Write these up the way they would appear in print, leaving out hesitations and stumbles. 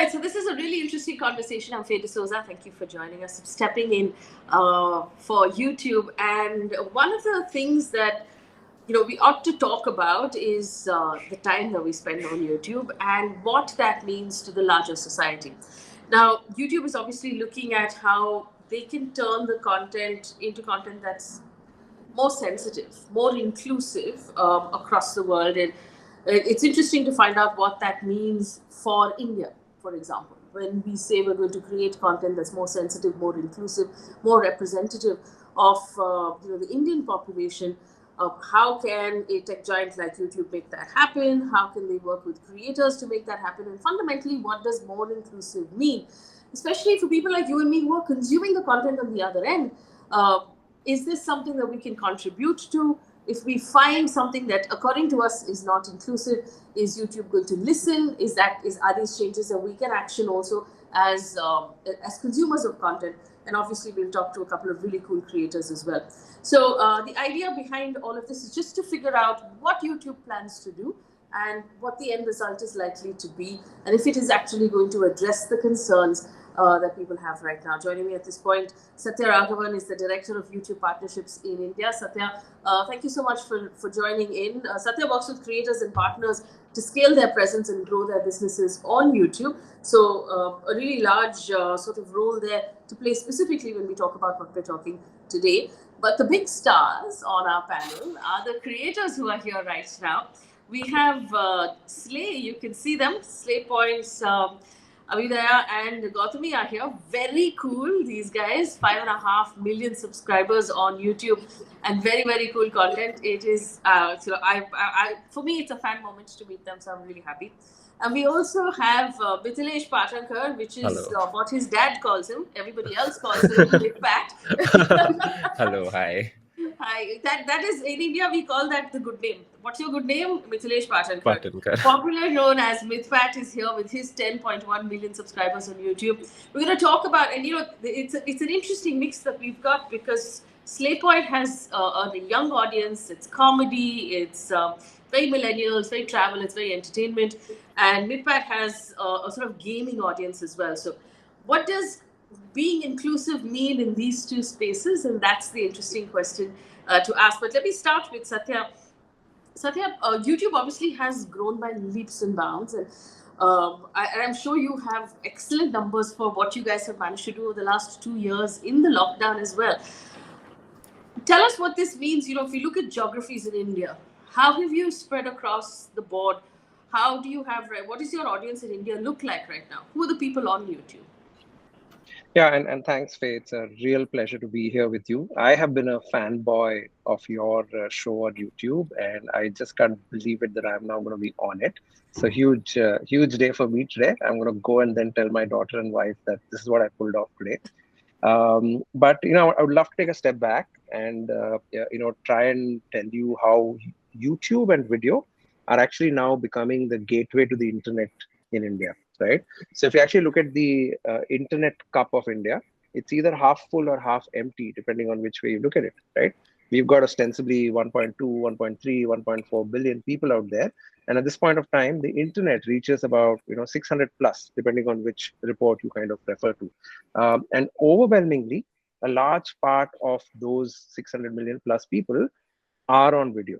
right, so this is a really interesting conversation. I'm Faye D'Souza. Thank you for joining us. I'm stepping in for YouTube. And one of the things that we ought to talk about is the time that we spend on YouTube and what that means to the larger society. Now, YouTube is obviously looking at how they can turn the content into content that's more sensitive, more inclusive across the world. And it's interesting to find out what that means for India, for example. When we say we're going to create content that's more sensitive, more inclusive, more representative of the Indian population, how can a tech giant like YouTube make that happen? How can they work with creators to make that happen? And fundamentally, what does more inclusive mean? Especially for people like you and me who are consuming the content on the other end. Is this something that we can contribute to? If we find something that, according to us, is not inclusive, is YouTube going to listen? Are these changes that we can action also as consumers of content? And obviously, we'll talk to a couple of really cool creators as well. So the idea behind all of this is just to figure out what YouTube plans to do and what the end result is likely to be, and if it is actually going to address the concerns that people have right now. Joining me at this point, Satya Raghavan is the Director of YouTube Partnerships in India. Satya, thank you so much for joining in. Satya works with creators and partners to scale their presence and grow their businesses on YouTube. So a really large sort of role there to play specifically when we talk about what we're talking today. But the big stars on our panel are the creators who are here right now. We have Slayy, you can see them, Slayy Points, Abhyudaya and Gautami are here. Very cool, these guys. 5.5 million subscribers on YouTube and very, very cool content. It is, for me, it's a fan moment to meet them, so I'm really happy. And we also have Mithilesh Patankar, which is what his dad calls him. Everybody else calls him Mythpat. Hello, hi. Hi. That is, in India, we call that the good name. What's your good name? Mithilesh Patankar. Patankar. Popular known as Mythpat is here with his 10.1 million subscribers on YouTube. We're going to talk about, and it's an interesting mix that we've got because Slayy Point has a young audience. It's comedy. It's very millennial. It's very travel. It's very entertainment. And Mythpat has a sort of gaming audience as well. So what does being inclusive mean in these two spaces? And that's the interesting question to ask. But let me start with Satya. Satya, YouTube obviously has grown by leaps and bounds, and I'm sure you have excellent numbers for what you guys have managed to do over the last 2 years in the lockdown as well. Tell us what this means. If you look at geographies in India, how have you spread across the board? How do you have, what does your audience in India look like right now? Who are the people on YouTube? Yeah, and thanks, Faye. It's a real pleasure to be here with you. I have been a fanboy of your show on YouTube, and I just can't believe it that I'm now going to be on it. It's a huge day for me today. I'm going to go and then tell my daughter and wife that this is what I pulled off today. But I would love to take a step back and try and tell you how YouTube and video are actually now becoming the gateway to the internet in India. Right. So if you actually look at the internet cup of India, it's either half full or half empty, depending on which way you look at it. Right. We've got ostensibly 1.2, 1.3, 1.4 billion people out there. And at this point of time, the internet reaches about 600 plus, depending on which report you kind of refer to. And overwhelmingly, a large part of those 600 million plus people are on video.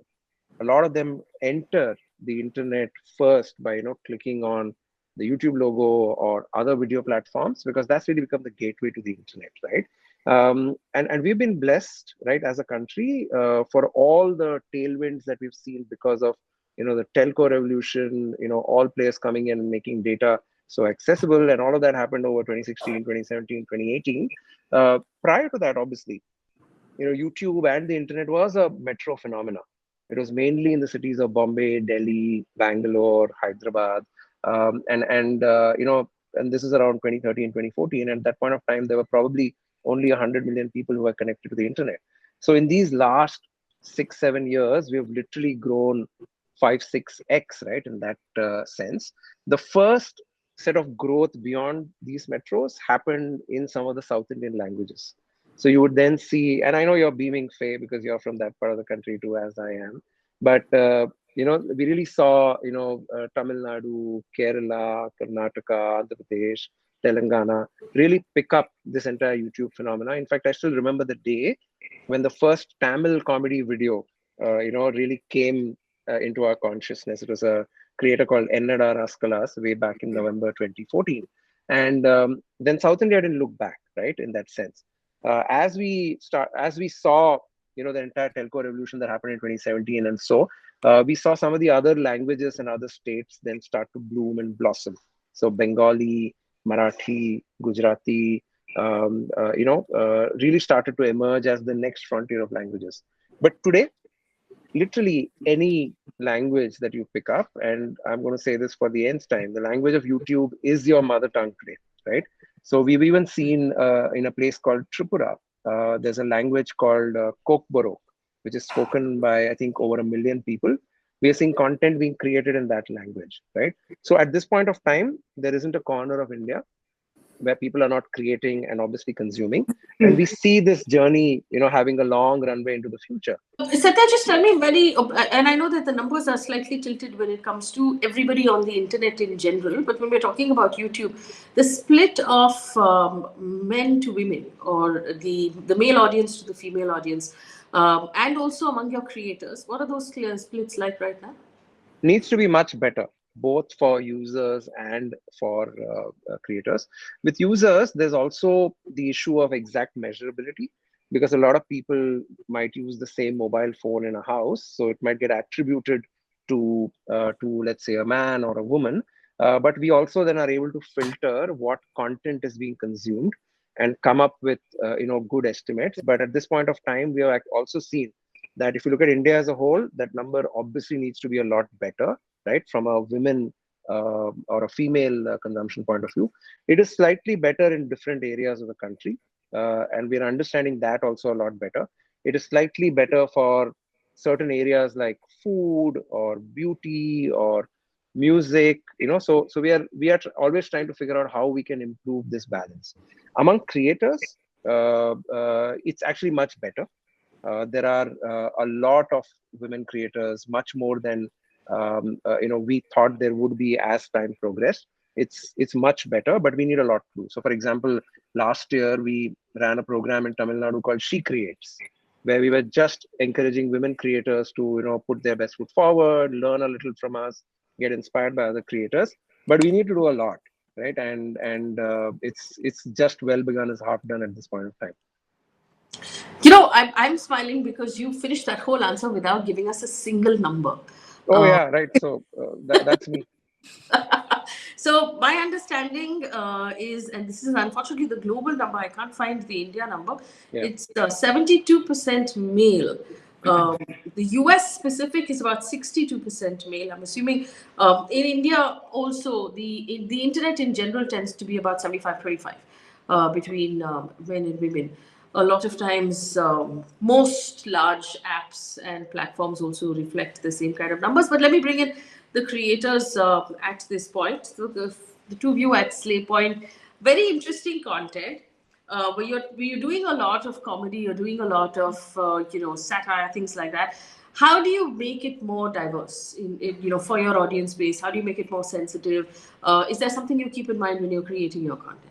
A lot of them enter the internet first by clicking on the YouTube logo or other video platforms, because that's really become the gateway to the internet, right? And we've been blessed, right, as a country for all the tailwinds that we've seen because of the telco revolution, all players coming in and making data so accessible, and all of that happened over 2016, 2017, 2018. Prior to that, obviously, YouTube and the internet was a metro phenomena. It was mainly in the cities of Bombay, Delhi, Bangalore, Hyderabad. And this is around 2013, 2014. And at that point of time, there were probably only 100 million people who were connected to the internet. So in these last 6-7 years, we have literally grown 5-6x, right? In that sense, the first set of growth beyond these metros happened in some of the South Indian languages. So you would then see, and I know you're beaming, Faye, because you're from that part of the country too, as I am. But we really saw, Tamil Nadu, Kerala, Karnataka, Andhra Pradesh, Telangana really pick up this entire YouTube phenomena. In fact, I still remember the day when the first Tamil comedy video, really came into our consciousness. It was a creator called Ennada Raskalas way back in November 2014. And then South India didn't look back, right, in that sense. As we saw, the entire telco revolution that happened in 2017, and so we saw some of the other languages and other states then start to bloom and blossom. So Bengali, Marathi, Gujarati, really started to emerge as the next frontier of languages. But today, literally any language that you pick up, and I'm going to say this for the nth time, the language of YouTube is your mother tongue today, right? So we've even seen in a place called Tripura, there's a language called Kokborok, which is spoken by, I think, over 1 million people. We are seeing content being created in that language, right? So at this point of time, there isn't a corner of India where people are not creating and obviously consuming. And we see this journey, having a long runway into the future. Satya, just tell me and I know that the numbers are slightly tilted when it comes to everybody on the internet in general, but when we're talking about YouTube, the split of men to women, or the male audience to the female audience, and also among your creators, what are those clear splits like right now? Needs to be much better, both for users and for creators. With users, there's also the issue of exact measurability, because a lot of people might use the same mobile phone in a house, so it might get attributed to let's say a man or a woman. But we also then are able to filter what content is being consumed and come up with good estimates. But at this point of time, we have also seen that if you look at India as a whole, that number obviously needs to be a lot better, right? From a women or a female consumption point of view. It is slightly better in different areas of the country. And we're understanding that also a lot better. It is slightly better for certain areas like food or beauty or music, so we are always trying to figure out how we can improve this balance. Among creators, it's actually much better. There are a lot of women creators, much more than we thought there would be as time progressed. It's much better, but we need a lot to do. So, for example, last year we ran a program in Tamil Nadu called She Creates, where we were just encouraging women creators to put their best foot forward, learn a little from us, get inspired by other creators. But we need to do a lot, right? And it's just well begun is half done at this point of time. I'm smiling because you finished that whole answer without giving us a single number. Oh, yeah, right. So that's me. So my understanding is, and this is unfortunately the global number, I can't find the India number, it's 72% male. The US specific is about 62% male. I'm assuming in India also, the internet in general tends to be about 75-25 between men and women. A lot of times, most large apps and platforms also reflect the same kind of numbers. But let me bring in the creators at this point. So the two of you at Slayy Point, very interesting content. Where you're doing a lot of comedy, you're doing a lot of satire, things like that. How do you make it more diverse for your audience base? How do you make it more sensitive? Is there something you keep in mind when you're creating your content?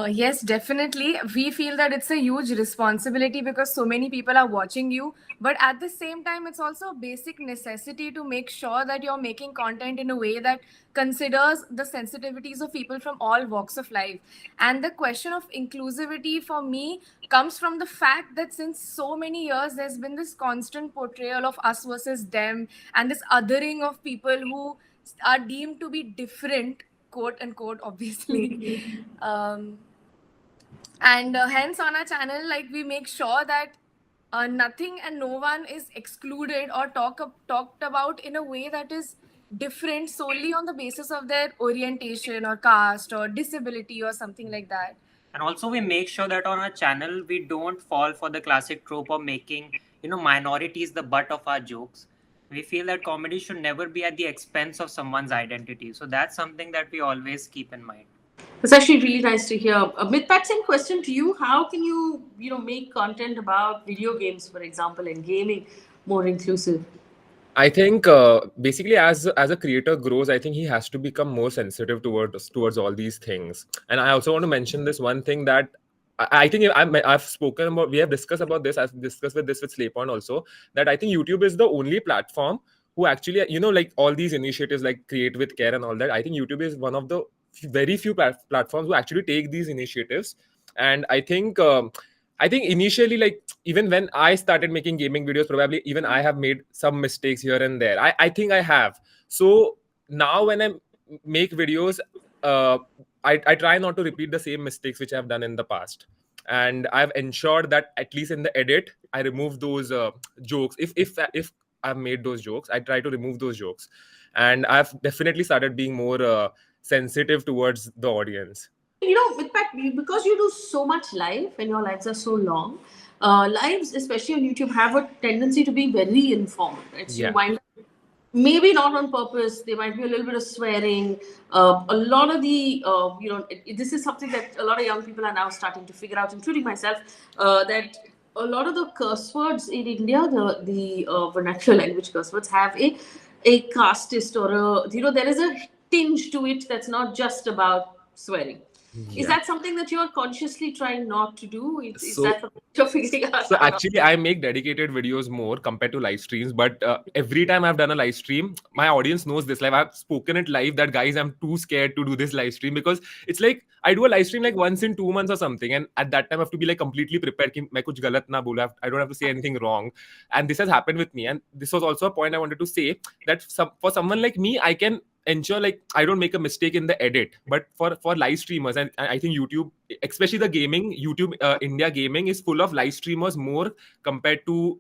Yes, definitely. We feel that it's a huge responsibility because so many people are watching you. But at the same time, it's also a basic necessity to make sure that you're making content in a way that considers the sensitivities of people from all walks of life. And the question of inclusivity for me comes from the fact that since so many years, there's been this constant portrayal of us versus them and this othering of people who are deemed to be different, quote unquote, obviously. And hence on our channel, we make sure that nothing and no one is excluded or talked about in a way that is different solely on the basis of their orientation or caste or disability or something like that. And also we make sure that on our channel we don't fall for the classic trope of making minorities the butt of our jokes. We feel that comedy should never be at the expense of someone's identity. So that's something that we always keep in mind. It's actually really nice to hear. Mythpat, same question to you. How can you make content about video games, for example, and gaming more inclusive? I think basically as a creator grows, I think he has to become more sensitive towards all these things. And I also want to mention this one thing that I think I've spoken about. We have discussed about this. I've discussed with Slayy also, that I think YouTube is the only platform who actually, like all these initiatives like Create with Care and all that. I think YouTube is one of the very few platforms who actually take these initiatives. And I think initially, like even when I started making gaming videos, probably even I have made some mistakes here and there. I think I have. So now when I make videos, I try not to repeat the same mistakes which I've done in the past. And I've ensured that at least in the edit, I remove those jokes. If I've made those jokes, I try to remove those jokes. And I've definitely started being more sensitive towards the audience. Mythpat, because you do so much live and your lives are so long, lives, especially on YouTube, have a tendency to be very informal, right? So Yeah. you wind up, maybe not on purpose, there might be a little bit of swearing. A lot of the, this is something that a lot of young people are now starting to figure out, including myself, that a lot of the curse words in India, the vernacular language curse words, have a casteist or there is a tinge to it that's not just about swearing. Is that something that you're consciously trying not to do? Is that something you're figuring out? So actually, I make dedicated videos more compared to live streams. But every time I've done a live stream, my audience knows this. Like I've spoken it live that guys, I'm too scared to do this live stream, because it's like I do a live stream like once in 2 months or something, and at that time I have to be like completely prepared. Ki main kuch galat na bola. I don't have to say anything wrong. And this has happened with me. And this was also a point I wanted to say, that for someone like me, I can ensure like I don't make a mistake in the edit. But for live streamers, and I think YouTube, especially the gaming, YouTube India gaming is full of live streamers more compared to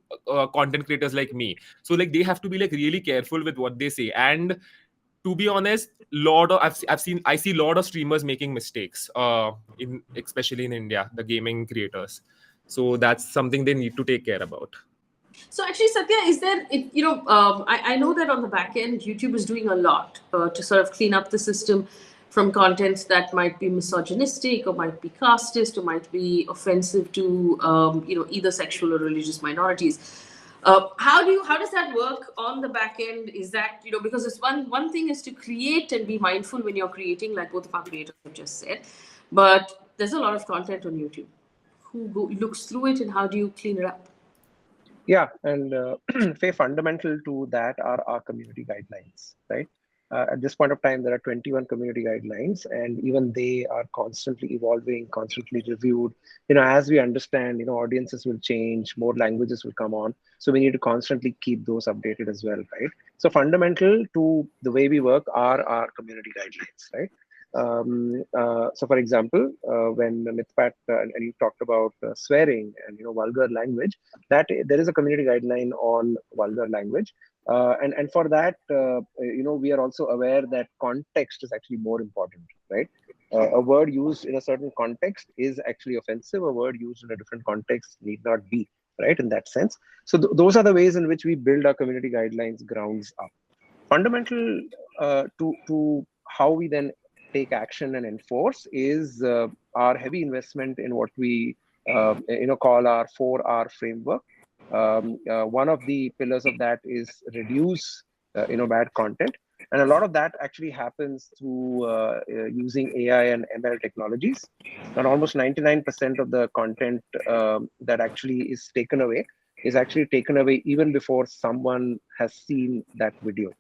content creators like me. So like they have to be like really careful with what they say. And to be honest, I see a lot of streamers making mistakes in especially in India, the gaming creators. So that's something they need to take care about. So actually, Satya, is there, I know that on the back end, YouTube is doing a lot to sort of clean up the system from contents that might be misogynistic or might be casteist or might be offensive to, either sexual or religious minorities. How does that work on the back end? Is that, because it's one thing is to create and be mindful when you're creating, like both of our creators have just said, but there's a lot of content on YouTube. Who looks through it, and how do you clean it up? Yeah, and Faye, fundamental to that are our community guidelines, right? At this point of time, there are 21 community guidelines, and even they are constantly evolving, constantly reviewed. As we understand, audiences will change, more languages will come on, so we need to constantly keep those updated as well, right? So fundamental to the way we work are our community guidelines, right? So for example, when Mythpat and you talked about swearing and vulgar language, that there is a community guideline on vulgar language, and for that, we are also aware that context is actually more important, right? A word used in a certain context is actually offensive. A word used in a different context need not be, right? In that sense, so those are the ways in which we build our community guidelines grounds up. Fundamental to how we then take action and enforce is our heavy investment in what we call our 4R framework. One of the pillars of that is reduce bad content, and a lot of that actually happens through using AI and ML technologies. And almost 99% of the content that actually is taken away is actually taken away even before someone has seen that video,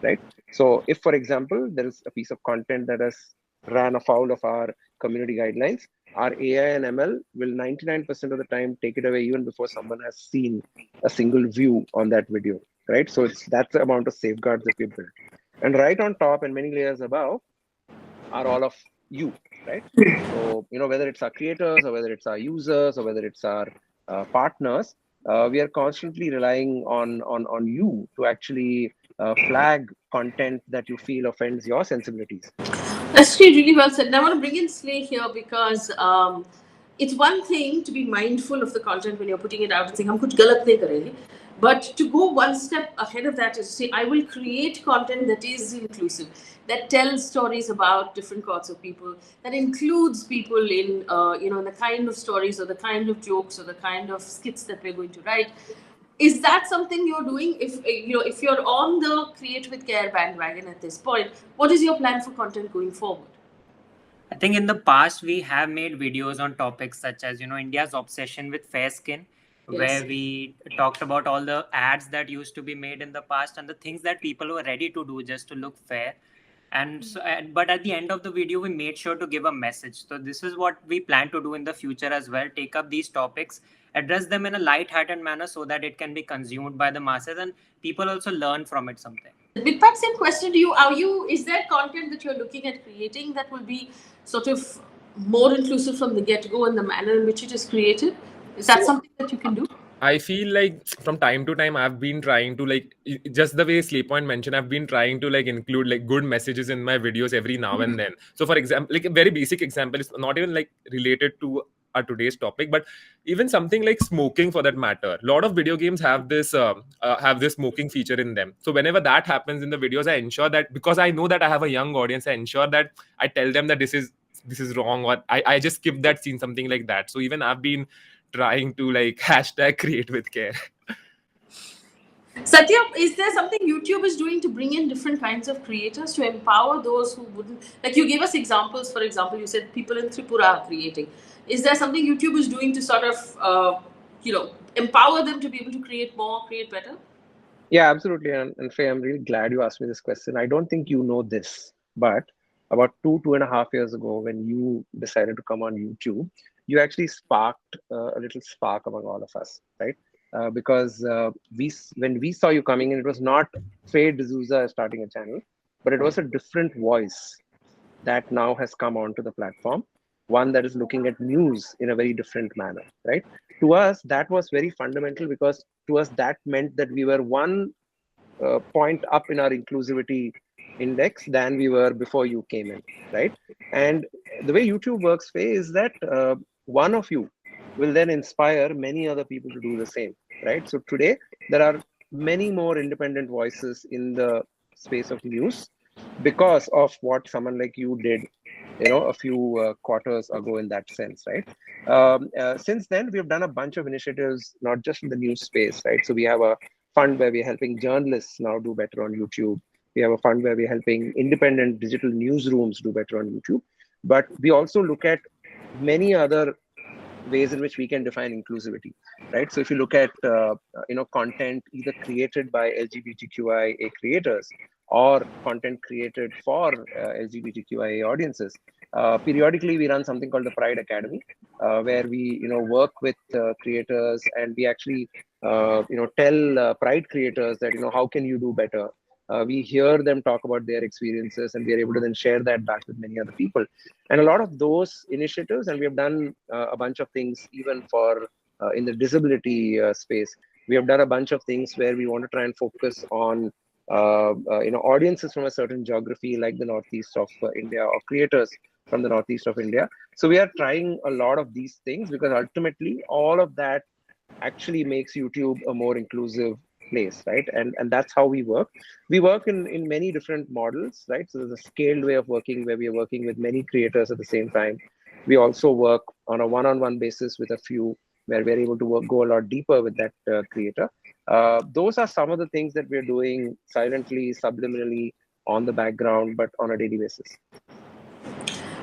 right? So if, for example, there is a piece of content that has ran afoul of our community guidelines, our AI and ML will 99% of the time take it away even before someone has seen a single view on that video, right? So that's the amount of safeguards that we built. And right on top and many layers above are all of you, right? So, whether it's our creators or whether it's our users or whether it's our partners, we are constantly relying on you to actually flag content that you feel offends your sensibilities. That's actually really well said. And I want to bring in Slayy here because it's one thing to be mindful of the content when you're putting it out and saying, "Hum kuch galat nahi karenge." But to go one step ahead of that is to say, I will create content that is inclusive, that tells stories about different sorts of people, that includes people in, the kind of stories or the kind of jokes or the kind of skits that we're going to write. Is that something you're doing? If you're on the Create with Care bandwagon at this point, what is your plan for content going forward? I think in the past we have made videos on topics such as India's obsession with fair skin, where we talked about all the ads that used to be made in the past and the things that people were ready to do just to look fair. But at the end of the video we made sure to give a message. So this is what we plan to do in the future as well: take up these topics, address them in a light-hearted manner so that it can be consumed by the masses and people also learn from it something. Mythpat, same question to you. Is there content that you're looking at creating that will be sort of more inclusive from the get-go and the manner in which it is created? Is that something that you can do? I feel like from time to time I've been trying to, like, just the way Slayy Point mentioned, I've been trying to like include like good messages in my videos every now and then. So for example, like a very basic example, is not even like related to our today's topic, but even something like smoking for that matter. A lot of video games have this smoking feature in them. So whenever that happens in the videos, I ensure that, because I know that I have a young audience, I ensure that I tell them that this is wrong, or I just skip that scene, something like that. So even I've been trying to like hashtag create with care. Satya, is there something YouTube is doing to bring in different kinds of creators to empower those who wouldn't? Like you gave us examples. For example, you said people in Tripura are creating. Is there something YouTube is doing to sort of, empower them to be able to create more, create better? Yeah, absolutely. And Faye, I'm really glad you asked me this question. I don't think you know this, but about 2.5 years ago, when you decided to come on YouTube, you actually sparked a little spark among all of us, right? Because when we saw you coming in, it was not Faye D'Souza starting a channel, but it was a different voice that now has come onto the platform, one that is looking at news in a very different manner, right? To us, that was very fundamental, because to us, that meant that we were one point up in our inclusivity index than we were before you came in, right? And the way YouTube works, Faye, is that one of you will then inspire many other people to do the same, right? So today, there are many more independent voices in the space of news because of what someone like you did, a few quarters ago in that sense, right? Since then, we've done a bunch of initiatives, not just in the news space, right? So we have a fund where we're helping journalists now do better on YouTube. We have a fund where we're helping independent digital newsrooms do better on YouTube. But we also look at many other ways in which we can define inclusivity, right? So if you look at content either created by LGBTQIA creators or content created for LGBTQIA audiences, periodically we run something called the Pride Academy, where we work with creators, and we actually tell Pride creators that how can you do better. We hear them talk about their experiences, and we are able to then share that back with many other people. And a lot of those initiatives, and we have done a bunch of things even for in the disability space. We have done a bunch of things where we want to try and focus on audiences from a certain geography, like the northeast of India, or creators from the northeast of India. So we are trying a lot of these things, because ultimately all of that actually makes YouTube a more inclusive place, right? And that's how we work. We work in many different models, right? So there's a scaled way of working where we are working with many creators at the same time. We also work on a one-on-one basis with a few, where we're able to go a lot deeper with that creator. Those are some of the things that we're doing silently, subliminally, on the background, but on a daily basis.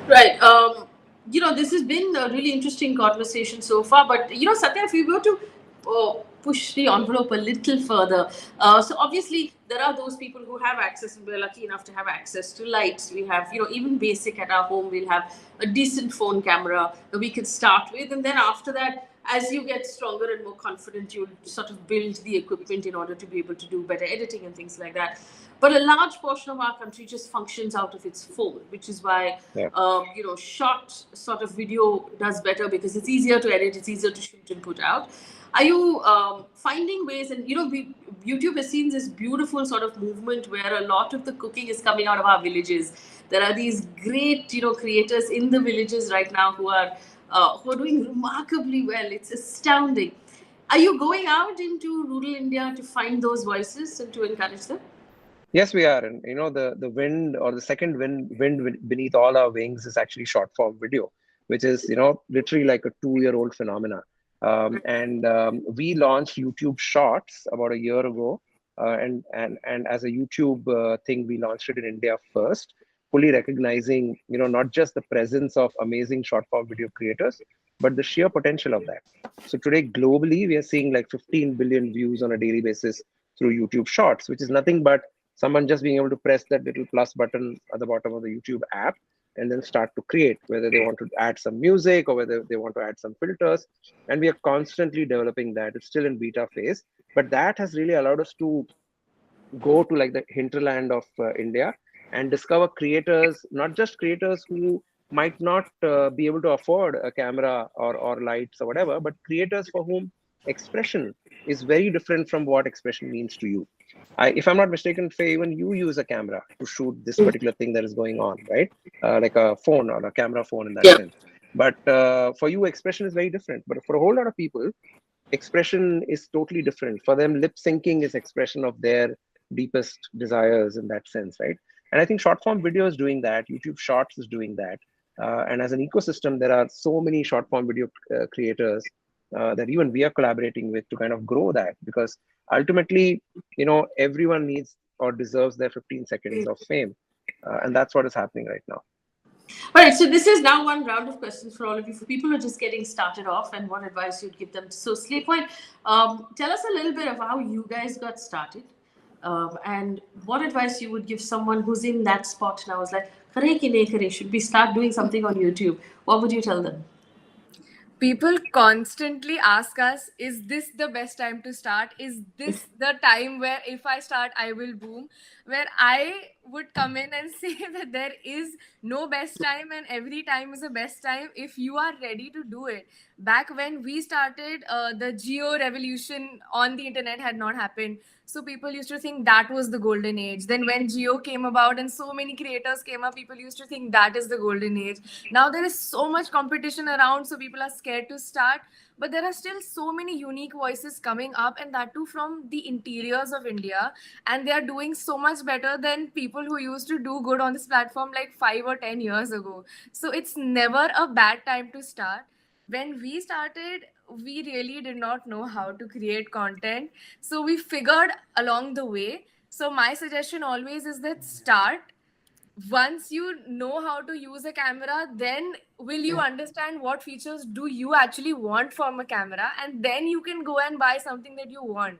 Right. This has been a really interesting conversation so far, but Satya, if we were to push the envelope a little further, so obviously there are those people who have access, and we're lucky enough to have access to lights. We have, even basic at our home, we'll have a decent phone camera that we could start with, and then after that, as you get stronger and more confident, you'll sort of build the equipment in order to be able to do better editing and things like that. But a large portion of our country just functions out of its phone, which is why, short sort of video does better, because it's easier to edit, it's easier to shoot and put out. Are you finding ways, and YouTube has seen this beautiful sort of movement where a lot of the cooking is coming out of our villages. There are these great, creators in the villages right now who are doing remarkably well. It's astounding. Are you going out into rural India to find those voices and to encourage them? Yes, we are. And the wind, or the second wind beneath all our wings, is actually short form video, which is literally like a 2-year-old phenomena. We launched YouTube Shorts about a year ago, and as a YouTube thing, we launched it in India first, fully recognizing, not just the presence of amazing short form video creators, but the sheer potential of that. So today, globally, we are seeing like 15 billion views on a daily basis through YouTube Shorts, which is nothing but someone just being able to press that little plus button at the bottom of the YouTube app and then start to create, whether they want to add some music or whether they want to add some filters. And we are constantly developing that. It's still in beta phase, but that has really allowed us to go to like the hinterland of India and discover creators, not just creators who might not be able to afford a camera or lights or whatever, but creators for whom expression is very different from what expression means to you. If I'm not mistaken, Faye, even you use a camera to shoot this particular thing that is going on, right? Like a phone or a camera phone in that sense. But for you, expression is very different. But for a whole lot of people, expression is totally different. For them, lip syncing is expression of their deepest desires in that sense, right? And I think short form video is doing that. YouTube Shorts is doing that. And as an ecosystem, there are so many short form video creators that even we are collaborating with to kind of grow that, because ultimately, everyone needs or deserves their 15 seconds of fame. And that's what is happening right now. All right, so this is now one round of questions for all of you. For people who are just getting started off, and what advice you'd give them. So, Slayy, tell us a little bit of how you guys got started, and what advice you would give someone who's in that spot now. Is like, "Kare ki nahi kare? Should we start doing something on YouTube?" What would you tell them? People constantly ask us, is this the best time to start? Is this the time where if I start, I will boom? Where I would come in and say that there is no best time and every time is the best time if you are ready to do it. Back when we started, the geo revolution on the internet had not happened. So people used to think that was the golden age. Then when Geo came about and so many creators came up, people used to think that is the golden age. Now there is so much competition around, so people are scared to start. But there are still so many unique voices coming up, and that too from the interiors of India. And they are doing so much better than people who used to do good on this platform like 5 or 10 years ago. So it's never a bad time to start. When we started, we really did not know how to create content. So we figured along the way. So my suggestion always is that start. Once you know how to use a camera, then will you understand what features do you actually want from a camera, and then you can go and buy something that you want.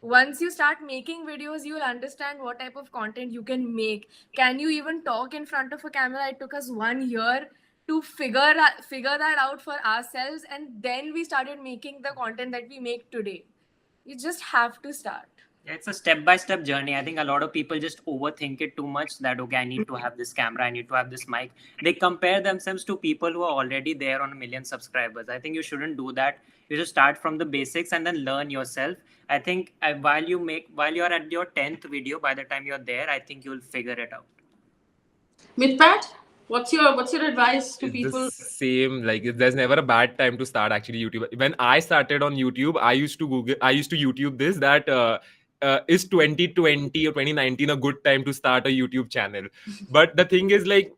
Once you start making videos, you will understand what type of content you can make. Can you even talk in front of a camera? It took us 1 year to figure that out for ourselves, and then we started making the content that we make today. You just have to start. Yeah, it's a step-by-step journey. I think a lot of people just overthink it too much, that okay, I need to have this camera, I need to have this mic. They compare themselves to people who are already there on 1 million subscribers. I think you shouldn't do that. You should start from the basics and then learn yourself. I think while you're at your 10th video, by the time you're there, I think you'll figure it out. Mythpat, what's your advice to people? The same, like there's never a bad time to start actually YouTube. When I started on YouTube, I used to YouTube this, that is 2020 or 2019 a good time to start a YouTube channel? But the thing is, like,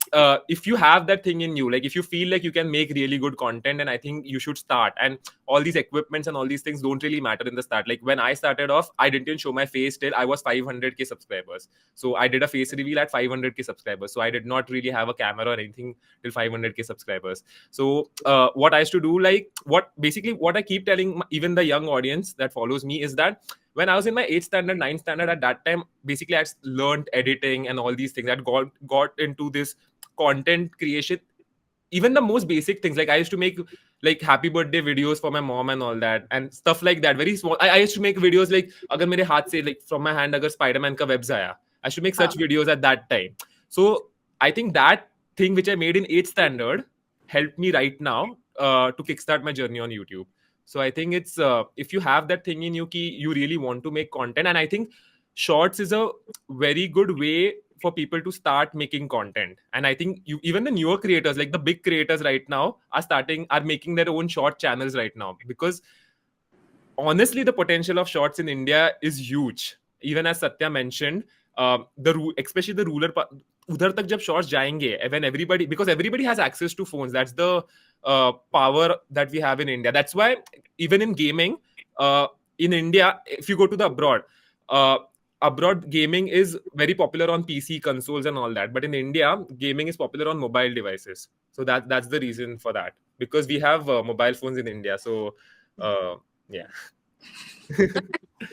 if you have that thing in you, like if you feel like you can make really good content, and I think you should start. And all these equipments and all these things don't really matter in the start. Like when I started off, I didn't even show my face till I was 500k subscribers. So I did a face reveal at 500k subscribers. So I did not really have a camera or anything till 500k subscribers. So what I used to do, like what I keep telling even the young audience that follows me, is that when I was in my 8th standard, 9th standard, at that time, basically I learned editing and all these things. I got into this content creation, even the most basic things. Like I used to make like happy birthday videos for my mom and all that and stuff like that. Very small. I used to make videos like, agar mere haath se, like from my hand, agar Spider-Man ka web zaya. I should make such videos at that time. So I think that thing which I made in 8th standard helped me right now to kickstart my journey on YouTube. So I think it's if you have that thing in you, you really want to make content, and I think Shorts is a very good way for people to start making content. And I think even the newer creators, like the big creators right now, are making their own short channels right now, because honestly, the potential of Shorts in India is huge. Even as Satya mentioned, especially the rural उधर तक जब shorts जाएंगे, when everybody, because everybody has access to phones, that's the power that we have in India. That's why even in gaming, in India, if you go to the abroad gaming is very popular on PC consoles and all that, but in India gaming is popular on mobile devices. So that's the reason for that, because we have mobile phones in India. So yeah.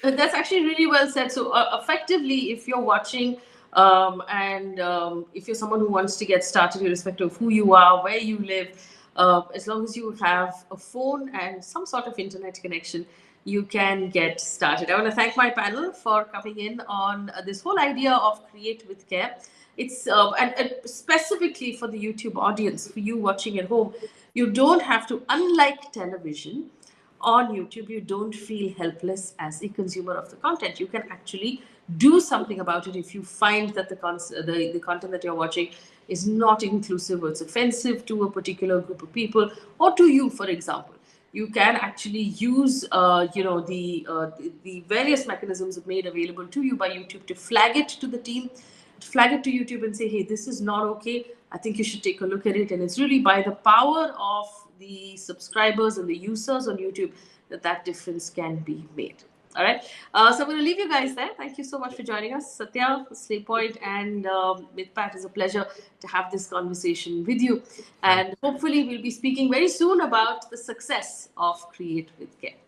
That's actually really well said. So effectively, if you're watching and if you're someone who wants to get started, irrespective of who you are, where you live, as long as you have a phone and some sort of internet connection, you can get started. I want to thank my panel for coming in on this whole idea of create with care. It's and specifically for the YouTube audience, for you watching at home, you don't have to, unlike television, on YouTube, you don't feel helpless as a consumer of the content. You can actually do something about it if you find that the content that you're watching is not inclusive or it's offensive to a particular group of people or to you, for example. You can actually use the various mechanisms made available to you by YouTube to flag it to the team, to flag it to YouTube and say, hey, this is not okay. I think you should take a look at it. And it's really by the power of the subscribers and the users on YouTube that difference can be made. All right. So I'm going to leave you guys there. Thank you so much for joining us. Satya, Slayy, and Mythpat, it's a pleasure to have this conversation with you. And hopefully we'll be speaking very soon about the success of Create with Care.